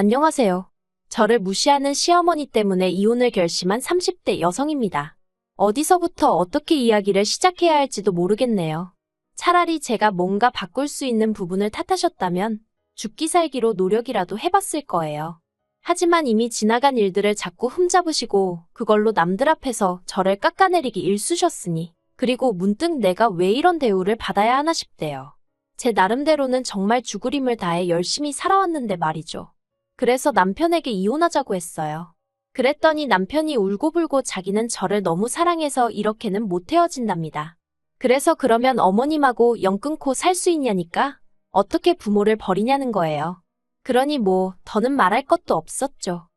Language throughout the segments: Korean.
안녕하세요. 저를 무시하는 시어머니 때문에 이혼을 결심한 30대 여성입니다. 어디서부터 어떻게 이야기를 시작해야 할지도 모르겠네요. 차라리 제가 뭔가 바꿀 수 있는 부분을 탓하셨다면 죽기 살기로 노력이라도 해봤을 거예요. 하지만 이미 지나간 일들을 자꾸 흠잡으시고 그걸로 남들 앞에서 저를 깎아내리기 일쑤셨으니, 그리고 문득 내가 왜 이런 대우를 받아야 하나 싶대요. 제 나름대로는 정말 죽을 힘을 다해 열심히 살아왔는데 말이죠. 그래서 남편에게 이혼하자고 했어요. 그랬더니 남편이 울고불고 자기는 저를 너무 사랑해서 이렇게는 못 헤어진답니다. 그래서 그러면 어머님하고 연 끊고 살 수 있냐니까? 어떻게 부모를 버리냐는 거예요. 그러니 뭐 더는 말할 것도 없었죠.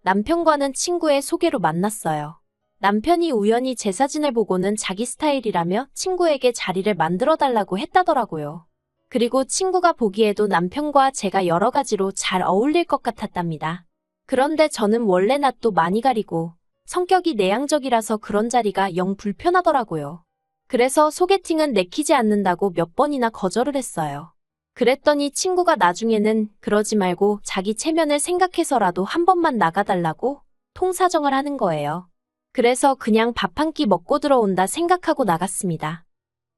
남편과는 친구의 소개로 만났어요. 남편이 우연히 제 사진을 보고는 자기 스타일이라며 친구에게 자리를 만들어 달라고 했다더라고요. 그리고 친구가 보기에도 남편과 제가 여러 가지로 잘 어울릴 것 같았답니다. 그런데 저는 원래 낯도 많이 가리고 성격이 내향적이라서 그런 자리가 영 불편하더라고요. 그래서 소개팅은 내키지 않는다고 몇 번이나 거절을 했어요. 그랬더니 친구가 나중에는 그러지 말고 자기 체면을 생각해서라도 한 번만 나가달라고 통사정을 하는 거예요. 그래서 그냥 밥 한 끼 먹고 들어온다 생각하고 나갔습니다.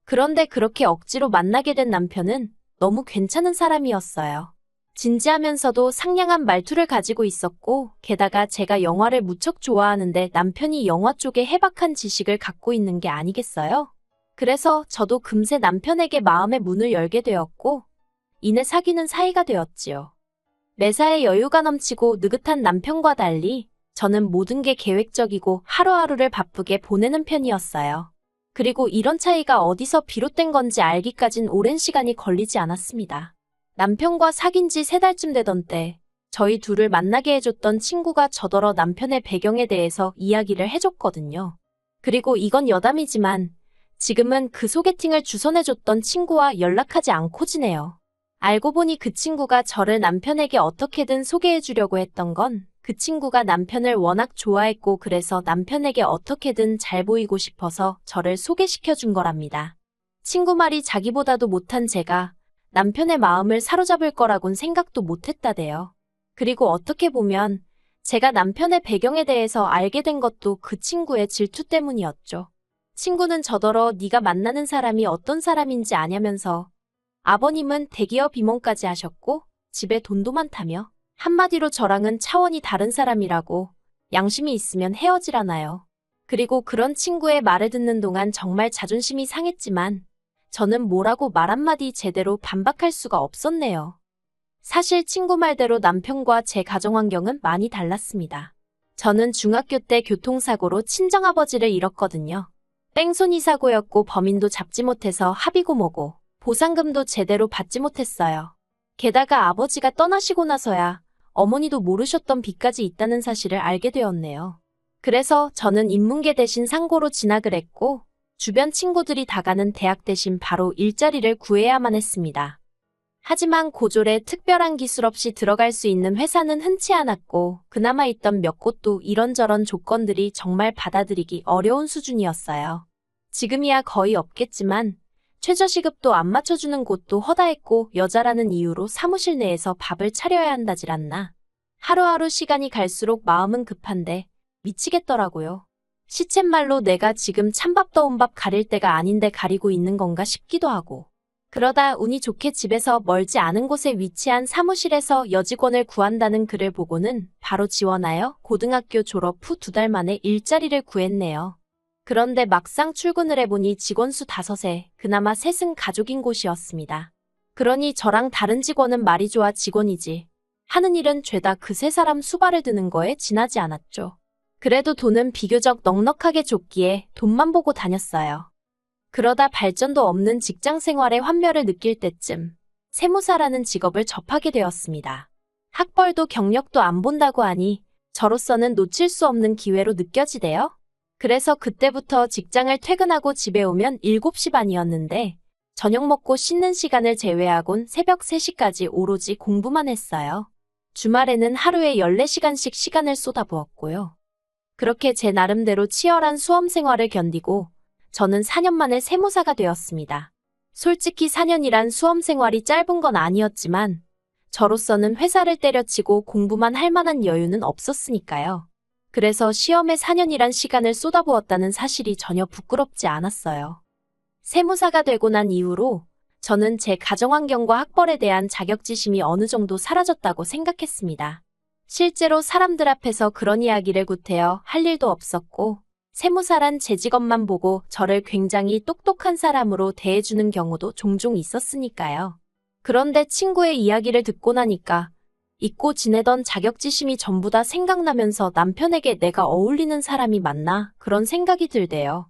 그런데 그렇게 억지로 만나게 된 남편은 너무 괜찮은 사람이었어요. 진지하면서도 상냥한 말투를 가지고 있었고, 게다가 제가 영화를 무척 좋아하는데 남편이 영화 쪽에 해박한 지식을 갖고 있는 게 아니겠어요? 그래서 저도 금세 남편에게 마음의 문을 열게 되었고, 이내 사귀는 사이가 되었지요. 매사에 여유가 넘치고 느긋한 남편과 달리 저는 모든 게 계획적이고 하루하루를 바쁘게 보내는 편이었어요. 그리고 이런 차이가 어디서 비롯된 건지 알기까진 오랜 시간이 걸리지 않았습니다. 남편과 사귄 지 3달쯤 되던 때 저희 둘을 만나게 해줬던 친구가 저더러 남편의 배경에 대해서 이야기를 해줬거든요. 그리고 이건 여담이지만 지금은 그 소개팅을 주선해줬던 친구와 연락하지 않고 지내요. 알고 보니 그 친구가 저를 남편에게 어떻게든 소개해주려고 했던 건 그 친구가 남편을 워낙 좋아했고, 그래서 남편에게 어떻게든 잘 보이고 싶어서 저를 소개시켜준 거랍니다. 친구 말이 자기보다도 못한 제가 남편의 마음을 사로잡을 거라곤 생각도 못했다대요. 그리고 어떻게 보면 제가 남편의 배경에 대해서 알게 된 것도 그 친구의 질투 때문이었죠. 친구는 저더러 네가 만나는 사람이 어떤 사람인지 아냐면서 아버님은 대기업 임원까지 하셨고 집에 돈도 많다며, 한마디로 저랑은 차원이 다른 사람이라고, 양심이 있으면 헤어지라나요. 그리고 그런 친구의 말을 듣는 동안 정말 자존심이 상했지만 저는 뭐라고 말 한마디 제대로 반박할 수가 없었네요. 사실 친구 말대로 남편과 제 가정 환경은 많이 달랐습니다. 저는 중학교 때 교통사고로 친정아버지를 잃었거든요. 뺑소니 사고였고 범인도 잡지 못해서 합의고 뭐고 보상금도 제대로 받지 못했어요. 게다가 아버지가 떠나시고 나서야 어머니도 모르셨던 빚까지 있다는 사실을 알게 되었네요. 그래서 저는 인문계 대신 상고로 진학을 했고 주변 친구들이 다 가는 대학 대신 바로 일자리를 구해야만 했습니다. 하지만 고졸에 특별한 기술 없이 들어갈 수 있는 회사는 흔치 않았고 그나마 있던 몇 곳도 이런저런 조건들이 정말 받아들이기 어려운 수준이었어요. 지금이야 거의 없겠지만 최저시급도 안 맞춰주는 곳도 허다했고 여자라는 이유로 사무실 내에서 밥을 차려야 한다질 않나. 하루하루 시간이 갈수록 마음은 급한데 미치겠더라고요. 시쳇말로 내가 지금 찬밥 더운 밥 가릴 때가 아닌데 가리고 있는 건가 싶기도 하고. 그러다 운이 좋게 집에서 멀지 않은 곳에 위치한 사무실에서 여직원을 구한다는 글을 보고는 바로 지원하여 고등학교 졸업 후 2달 만에 일자리를 구했네요. 그런데 막상 출근을 해보니 직원 수 5에 그나마 셋은 가족인 곳이었습니다. 그러니 저랑 다른 직원은 말이 좋아 직원이지 하는 일은 죄다 그 3사람 수발을 드는 거에 지나지 않았죠. 그래도 돈은 비교적 넉넉하게 줬기에 돈만 보고 다녔어요. 그러다 발전도 없는 직장 생활의 환멸을 느낄 때쯤 세무사라는 직업을 접하게 되었습니다. 학벌도 경력도 안 본다고 하니 저로서는 놓칠 수 없는 기회로 느껴지대요. 그래서 그때부터 직장을 퇴근하고 집에 오면 7시 반이었는데 저녁 먹고 씻는 시간을 제외하곤 새벽 3시까지 오로지 공부만 했어요. 주말에는 하루에 14시간씩 시간을 쏟아부었고요. 그렇게 제 나름대로 치열한 수험 생활을 견디고 저는 4년 만에 세무사가 되었습니다. 솔직히 4년이란 수험 생활이 짧은 건 아니었지만 저로서는 회사를 때려치고 공부만 할 만한 여유는 없었으니까요. 그래서 시험에 4년이란 시간을 쏟아부었다는 사실이 전혀 부끄럽지 않았어요. 세무사가 되고 난 이후로 저는 제 가정환경과 학벌에 대한 자격지심이 어느 정도 사라졌다고 생각했습니다. 실제로 사람들 앞에서 그런 이야기를 구태여 할 일도 없었고, 세무사란 제 직업만 보고 저를 굉장히 똑똑한 사람으로 대해주는 경우도 종종 있었으니까요. 그런데 친구의 이야기를 듣고 나니까 잊고 지내던 자격지심이 전부 다 생각나면서 남편에게 내가 어울리는 사람이 맞나 그런 생각이 들대요.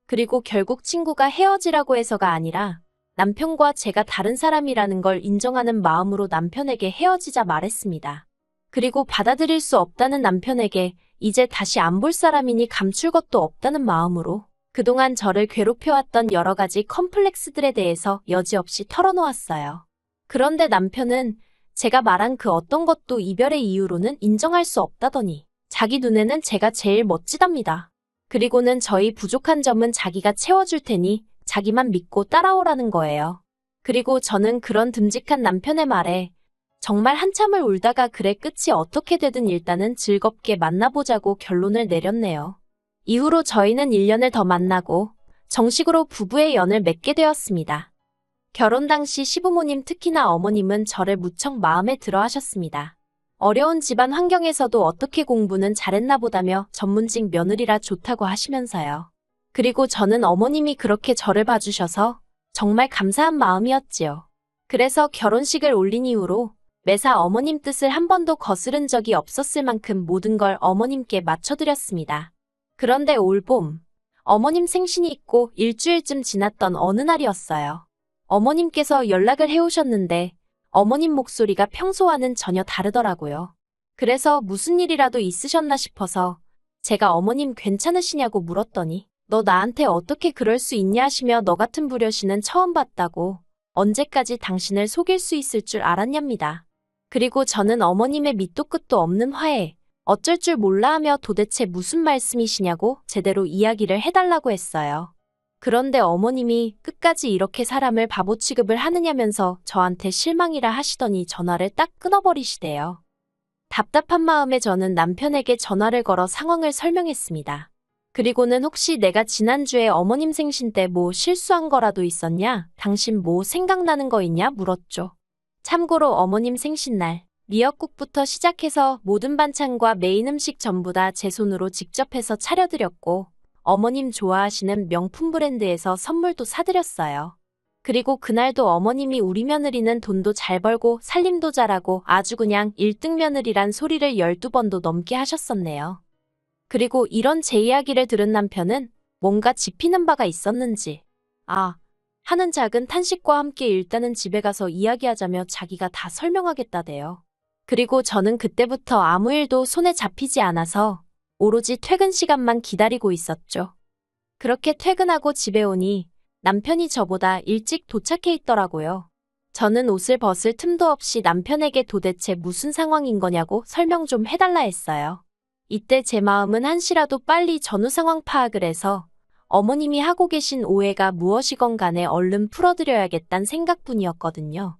그리고 결국 친구가 헤어지라고 해서가 아니라 남편과 제가 다른 사람이라는 걸 인정하는 마음으로 남편에게 헤어지자 말했습니다. 그리고 받아들일 수 없다는 남편에게 이제 다시 안 볼 사람이니 감출 것도 없다는 마음으로 그동안 저를 괴롭혀왔던 여러 가지 컴플렉스들에 대해서 여지없이 털어놓았어요. 그런데 남편은 제가 말한 그 어떤 것도 이별의 이유로는 인정할 수 없다더니 자기 눈에는 제가 제일 멋지답니다. 그리고는 저희 부족한 점은 자기가 채워줄 테니 자기만 믿고 따라오라는 거예요. 그리고 저는 그런 듬직한 남편의 말에 정말 한참을 울다가 그래 끝이 어떻게 되든 일단은 즐겁게 만나보자고 결론을 내렸네요. 이후로 저희는 1년을 더 만나고 정식으로 부부의 연을 맺게 되었습니다. 결혼 당시 시부모님 특히나 어머님은 저를 무척 마음에 들어 하셨습니다. 어려운 집안 환경에서도 어떻게 공부는 잘했나 보다며 전문직 며느리라 좋다고 하시면서요. 그리고 저는 어머님이 그렇게 저를 봐주셔서 정말 감사한 마음이었지요. 그래서 결혼식을 올린 이후로 매사 어머님 뜻을 한 번도 거스른 적이 없었을 만큼 모든 걸 어머님께 맞춰드렸습니다. 그런데 올봄, 어머님 생신이 있고 일주일쯤 지났던 어느 날이었어요. 어머님께서 연락을 해오셨는데 어머님 목소리가 평소와는 전혀 다르더라고요. 그래서 무슨 일이라도 있으셨나 싶어서 제가 어머님 괜찮으시냐고 물었더니 너 나한테 어떻게 그럴 수 있냐 하시며 너 같은 불효신은 처음 봤다고 언제까지 당신을 속일 수 있을 줄 알았냐입니다. 그리고 저는 어머님의 밑도 끝도 없는 화에 어쩔 줄 몰라 하며 도대체 무슨 말씀이시냐고 제대로 이야기를 해달라고 했어요. 그런데 어머님이 끝까지 이렇게 사람을 바보 취급을 하느냐면서 저한테 실망이라 하시더니 전화를 딱 끊어버리시대요. 답답한 마음에 저는 남편에게 전화를 걸어 상황을 설명했습니다. 그리고는 혹시 내가 지난주에 어머님 생신 때 뭐 실수한 거라도 있었냐? 당신 뭐 생각나는 거 있냐? 물었죠. 참고로 어머님 생신날 미역국부터 시작해서 모든 반찬과 메인 음식 전부 다 제 손으로 직접 해서 차려드렸고 어머님 좋아하시는 명품 브랜드에서 선물도 사드렸어요. 그리고 그날도 어머님이 우리 며느리는 돈도 잘 벌고 살림도 잘하고 아주 그냥 1등 며느리란 소리를 12번도 넘게 하셨었네요. 그리고 이런 제 이야기를 들은 남편은 뭔가 짚히는 바가 있었는지 하는 작은 탄식과 함께 일단은 집에 가서 이야기하자며 자기가 다 설명하겠다대요. 그리고 저는 그때부터 아무 일도 손에 잡히지 않아서 오로지 퇴근 시간만 기다리고 있었죠. 그렇게 퇴근하고 집에 오니 남편이 저보다 일찍 도착해 있더라고요. 저는 옷을 벗을 틈도 없이 남편에게 도대체 무슨 상황인 거냐고 설명 좀 해달라 했어요. 이때 제 마음은 한시라도 빨리 전후 상황 파악을 해서 어머님이 하고 계신 오해가 무엇이건 간에 얼른 풀어드려야겠다는 생각뿐이었거든요.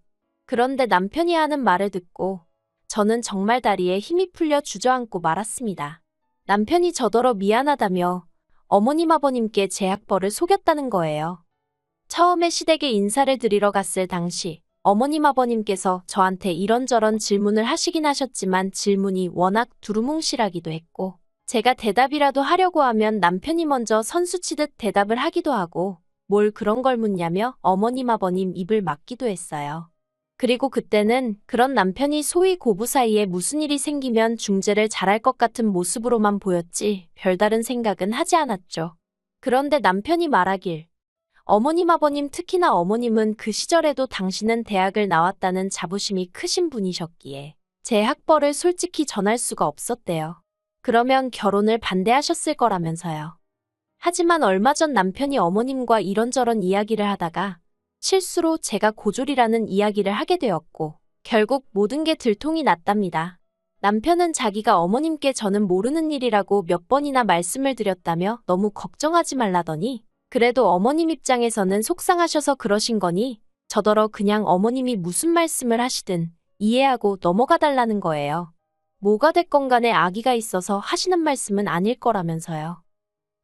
그런데 남편이 하는 말을 듣고 저는 정말 다리에 힘이 풀려 주저앉고 말았습니다. 남편이 저더러 미안하다며 어머님 아버님께 제 학벌을 속였다는 거예요. 처음에 시댁에 인사를 드리러 갔을 당시 어머님 아버님께서 저한테 이런저런 질문을 하시긴 하셨지만 질문이 워낙 두루뭉실하기도 했고 제가 대답이라도 하려고 하면 남편이 먼저 선수 치듯 대답을 하기도 하고 뭘 그런 걸 묻냐며 어머님 아버님 입을 막기도 했어요. 그리고 그때는 그런 남편이 소위 고부 사이에 무슨 일이 생기면 중재를 잘할 것 같은 모습으로만 보였지 별다른 생각은 하지 않았죠. 그런데 남편이 말하길 어머님 아버님 특히나 어머님은 그 시절에도 당신은 대학을 나왔다는 자부심이 크신 분이셨기에 제 학벌을 솔직히 전할 수가 없었대요. 그러면 결혼을 반대하셨을 거라면서요. 하지만 얼마 전 남편이 어머님과 이런저런 이야기를 하다가 실수로 제가 고졸이라는 이야기를 하게 되었고 결국 모든 게 들통이 났답니다. 남편은 자기가 어머님께 저는 모르는 일이라고 몇 번이나 말씀을 드렸다며 너무 걱정하지 말라더니 그래도 어머님 입장에서는 속상하셔서 그러신 거니 저더러 그냥 어머님이 무슨 말씀을 하시든 이해하고 넘어가 달라는 거예요. 뭐가 됐건 간에 아기가 있어서 하시는 말씀은 아닐 거라면서요.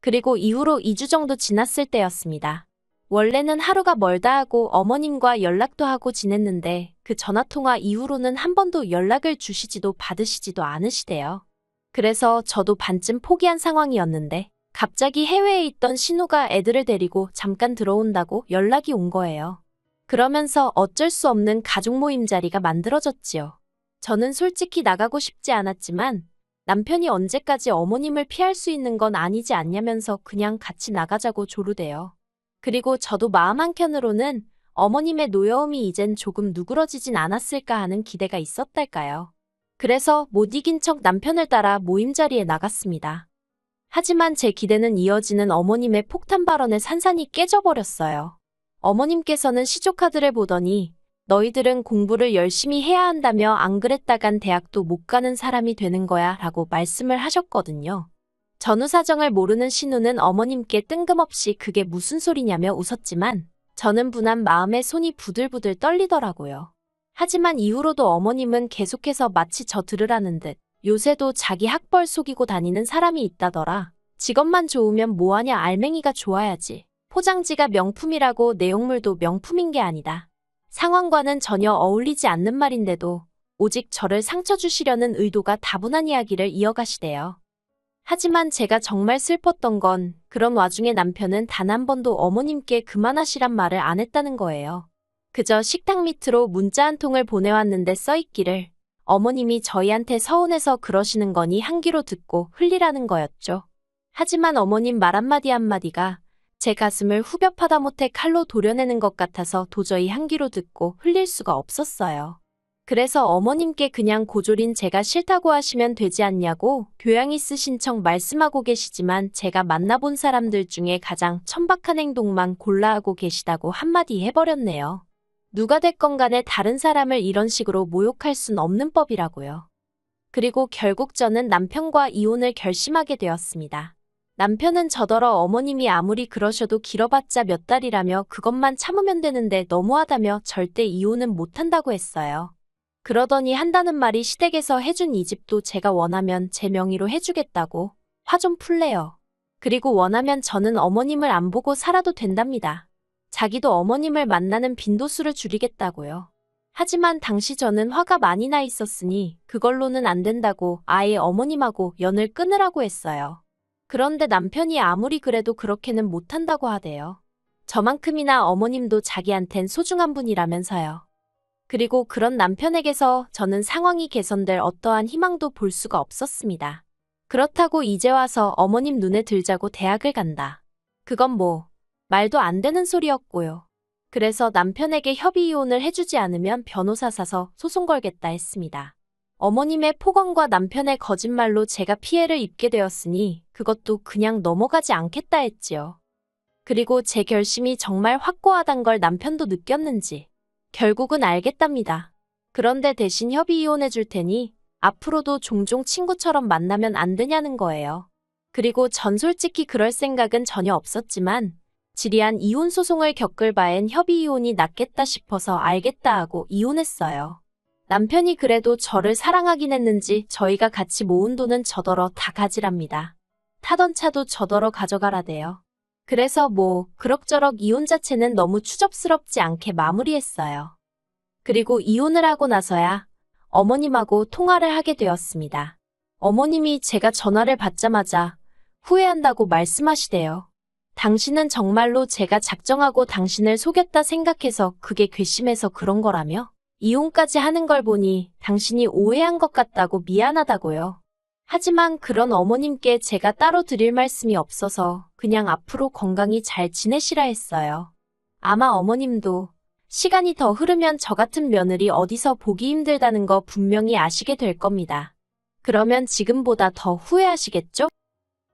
그리고 이후로 2주 정도 지났을 때였습니다. 원래는 하루가 멀다 하고 어머님과 연락도 하고 지냈는데 그 전화통화 이후로는 한 번도 연락을 주시지도 받으시지도 않으시대요. 그래서 저도 반쯤 포기한 상황이었는데 갑자기 해외에 있던 신우가 애들을 데리고 잠깐 들어온다고 연락이 온 거예요. 그러면서 어쩔 수 없는 가족 모임 자리가 만들어졌지요. 저는 솔직히 나가고 싶지 않았지만 남편이 언제까지 어머님을 피할 수 있는 건 아니지 않냐면서 그냥 같이 나가자고 조르대요. 그리고 저도 마음 한켠으로는 어머님의 노여움이 이젠 조금 누그러지진 않았을까 하는 기대가 있었달까요. 그래서 못 이긴 척 남편을 따라 모임 자리에 나갔습니다. 하지만 제 기대는 이어지는 어머님의 폭탄 발언에 산산이 깨져버렸어요. 어머님께서는 시조카드를 보더니 너희들은 공부를 열심히 해야 한다며 안 그랬다간 대학도 못 가는 사람이 되는 거야 라고 말씀을 하셨거든요. 전후 사정을 모르는 신우는 어머님께 뜬금없이 그게 무슨 소리냐며 웃었지만 저는 분한 마음에 손이 부들부들 떨리더라고요. 하지만 이후로도 어머님은 계속해서 마치 저 들으라는 듯 요새도 자기 학벌 속이고 다니는 사람이 있다더라. 직업만 좋으면 뭐하냐 알맹이가 좋아야지. 포장지가 명품이라고 내용물도 명품인 게 아니다. 상황과는 전혀 어울리지 않는 말인데도 오직 저를 상처 주시려는 의도가 다분한 이야기를 이어가시대요. 하지만 제가 정말 슬펐던 건 그런 와중에 남편은 단 한 번도 어머님께 그만하시란 말을 안 했다는 거예요. 그저 식탁 밑으로 문자 한 통을 보내왔는데 써있기를 어머님이 저희한테 서운해서 그러시는 거니 한 귀로 듣고 흘리라는 거였죠. 하지만 어머님 말 한마디 한마디가 제 가슴을 후벼 파다 못해 칼로 도려내는 것 같아서 도저히 한 귀로 듣고 흘릴 수가 없었어요. 그래서 어머님께 그냥 고졸인 제가 싫다고 하시면 되지 않냐고 교양 있으신 척 말씀하고 계시지만 제가 만나본 사람들 중에 가장 천박한 행동만 골라하고 계시다고 한마디 해버렸네요. 누가 됐건 간에 다른 사람을 이런 식으로 모욕할 순 없는 법이라고요. 그리고 결국 저는 남편과 이혼을 결심하게 되었습니다. 남편은 저더러 어머님이 아무리 그러셔도 길어봤자 몇 달이라며 그것만 참으면 되는데 너무하다며 절대 이혼은 못한다고 했어요. 그러더니 한다는 말이 시댁에서 해준 이 집도 제가 원하면 제 명의로 해주겠다고 화 좀 풀래요. 그리고 원하면 저는 어머님을 안 보고 살아도 된답니다. 자기도 어머님을 만나는 빈도수를 줄이겠다고요. 하지만 당시 저는 화가 많이 나 있었으니 그걸로는 안 된다고 아예 어머님하고 연을 끊으라고 했어요. 그런데 남편이 아무리 그래도 그렇게는 못한다고 하대요. 저만큼이나 어머님도 자기한텐 소중한 분이라면서요. 그리고 그런 남편에게서 저는 상황이 개선될 어떠한 희망도 볼 수가 없었습니다. 그렇다고 이제 와서 어머님 눈에 들자고 대학을 간다. 그건 뭐 말도 안 되는 소리였고요. 그래서 남편에게 협의 이혼을 해주지 않으면 변호사 사서 소송 걸겠다 했습니다. 어머님의 폭언과 남편의 거짓말로 제가 피해를 입게 되었으니 그것도 그냥 넘어가지 않겠다 했지요. 그리고 제 결심이 정말 확고하단 걸 남편도 느꼈는지 결국은 알겠답니다. 그런데 대신 협의 이혼해 줄 테니 앞으로도 종종 친구처럼 만나면 안 되냐는 거예요. 그리고 전 솔직히 그럴 생각은 전혀 없었지만 지리한 이혼 소송을 겪을 바엔 협의 이혼이 낫겠다 싶어서 알겠다 하고 이혼했어요. 남편이 그래도 저를 사랑하긴 했는지 저희가 같이 모은 돈은 저더러 다 가지랍니다. 타던 차도 저더러 가져가라대요. 그래서 뭐 그럭저럭 이혼 자체는 너무 추접스럽지 않게 마무리했어요. 그리고 이혼을 하고 나서야 어머님하고 통화를 하게 되었습니다. 어머님이 제가 전화를 받자마자 후회한다고 말씀하시대요. 당신은 정말로 제가 작정하고 당신을 속였다 생각해서 그게 괘씸해서 그런 거라며? 이혼까지 하는 걸 보니 당신이 오해한 것 같다고 미안하다고요. 하지만 그런 어머님께 제가 따로 드릴 말씀이 없어서 그냥 앞으로 건강히 잘 지내시라 했어요. 아마 어머님도 시간이 더 흐르면 저 같은 며느리 어디서 보기 힘들다는 거 분명히 아시게 될 겁니다. 그러면 지금보다 더 후회하시겠죠?